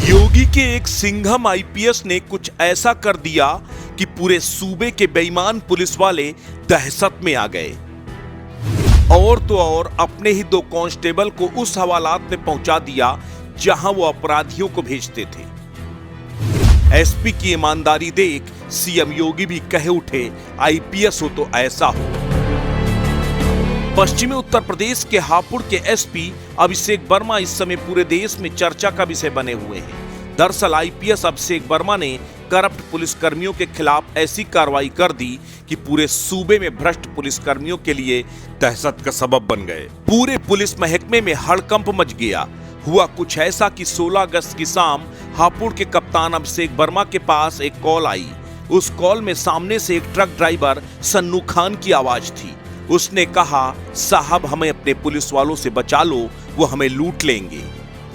योगी के एक सिंघम आईपीएस ने कुछ ऐसा कर दिया कि पूरे सूबे के बेईमान पुलिस वाले दहशत में आ गए। और तो और अपने ही 2 कांस्टेबल को उस हवालात में पहुंचा दिया जहां वो अपराधियों को भेजते थे। एसपी की ईमानदारी देख सीएम योगी भी कह उठे, आईपीएस हो तो ऐसा हो। पश्चिमी उत्तर प्रदेश के हापुड़ के एसपी अभिषेक वर्मा इस समय पूरे देश में चर्चा का विषय बने हुए हैं। दरअसल आईपीएस अभिषेक वर्मा ने करप्ट पुलिसकर्मियों के खिलाफ ऐसी कार्रवाई कर दी कि पूरे सूबे में भ्रष्ट पुलिसकर्मियों के लिए दहशत का सबब बन गए। पूरे पुलिस महकमे में हड़कंप मच गया। हुआ कुछ ऐसा कि 16 अगस्त की शाम हापुड़ के कप्तान अभिषेक वर्मा के पास एक कॉल आई। उस कॉल में सामने से एक ट्रक ड्राइवर सन्नू खान की आवाज थी। उसने कहा, साहब हमें अपने पुलिस वालों से बचा लो, वो हमें लूट लेंगे।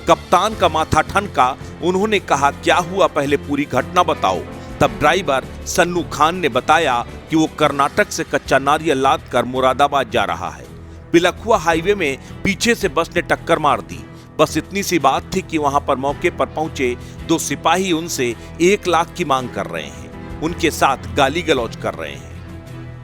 कप्तान का माथा ठनका। उन्होंने कहा, क्या हुआ, पहले पूरी घटना बताओ। तब ड्राइवर सन्नू खान ने बताया कि वो कर्नाटक से कच्चा नारियल लाद कर मुरादाबाद जा रहा है। पिलखुआ हाईवे में पीछे से बस ने टक्कर मार दी। बस इतनी सी बात थी कि वहां पर मौके पर पहुंचे 2 सिपाही उनसे 1 लाख की मांग कर रहे हैं। उनके साथ गाली गलौज कर रहे हैं।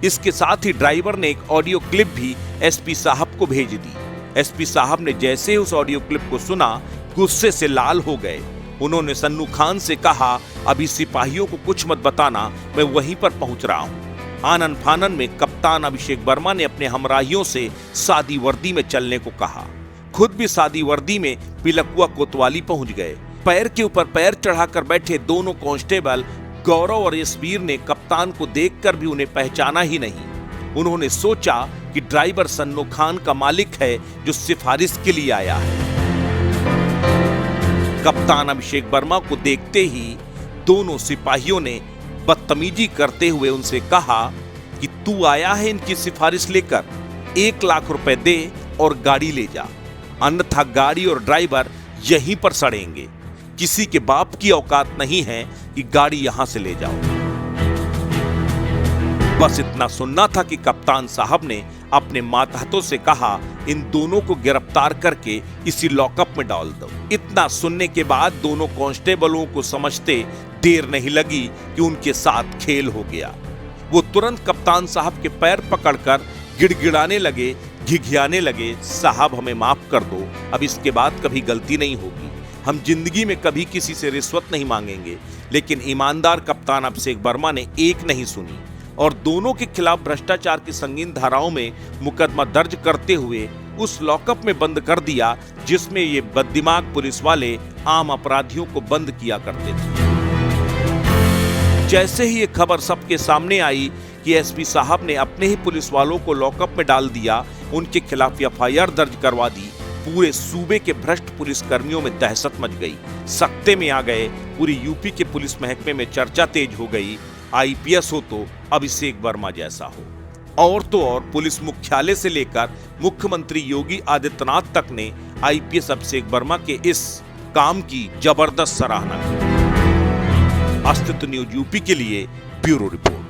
इसके साथ ही ड्राइवर ने एक ऑडियो क्लिप भी एसपी साहब को भेज दी। एसपी साहब ने जैसे ही उस ऑडियो क्लिप को सुना, गुस्से से लाल हो गए। उन्होंने सन्नू खान से कहा, अभी सिपाहियों को कुछ मत बताना, मैं वहीं पर पहुंच रहा हूं। आनन फानन में कप्तान अभिषेक वर्मा ने अपने हमराहियों से सादी वर्दी में चलने को कहा। खुद भी सादी वर्दी में पिलकुआ कोतवाली पहुंच गए। पैर के ऊपर पैर चढ़ाकर बैठे दोनों कांस्टेबल गौरव और यशवीर ने कप्तान को देखकर भी उन्हें पहचाना ही नहीं। उन्होंने सोचा कि ड्राइवर सन्नू खान का मालिक है जो सिफारिश के लिए आया है। कप्तान अभिषेक वर्मा को देखते ही दोनों सिपाहियों ने बदतमीजी करते हुए उनसे कहा कि तू आया है इनकी सिफारिश लेकर, 1 लाख रुपए दे और गाड़ी ले जा, अन्यथा गाड़ी और ड्राइवर यहीं पर सड़ेंगे। किसी के बाप की औकात नहीं है कि गाड़ी यहां से ले जाओ। बस इतना सुनना था कि कप्तान साहब ने अपने मातहतों से कहा, इन दोनों को गिरफ्तार करके इसी लॉकअप में डाल दो। इतना सुनने के बाद दोनों कांस्टेबलों को समझते देर नहीं लगी कि उनके साथ खेल हो गया। वो तुरंत कप्तान साहब के पैर पकड़कर गिड़गिड़ाने लगे, घिघियाने लगे, साहब हमें माफ कर दो, अब इसके बाद कभी गलती नहीं होगी। हम जिंदगी में कभी किसी से रिश्वत नहीं मांगेंगे। लेकिन ईमानदार कप्तान अभिषेक वर्मा ने एक नहीं सुनी और दोनों के खिलाफ भ्रष्टाचार की संगीन धाराओं में मुकदमा दर्ज करते हुए उस लॉकअप में बंद कर दिया जिसमें ये बददिमाग पुलिस वाले आम अपराधियों को बंद किया करते थे। जैसे ही ये खबर सबके सामने आई कि एसपी साहब ने अपने ही पुलिस वालों को लॉकअप में डाल दिया, उनके खिलाफ एफआईआर दर्ज करवा दी, पूरे सूबे के भ्रष्ट पुलिसकर्मियों में दहशत मच गई। सख्ते में आ गए। पूरी यूपी के पुलिस महकमे में चर्चा तेज हो गई, आईपीएस हो तो अभिषेक वर्मा जैसा हो। और तो और पुलिस मुख्यालय से लेकर मुख्यमंत्री योगी आदित्यनाथ तक ने आईपीएस अभिषेक वर्मा के इस काम की जबरदस्त सराहना की। अस्तित्व न्यूज यूपी के लिए ब्यूरो रिपोर्ट।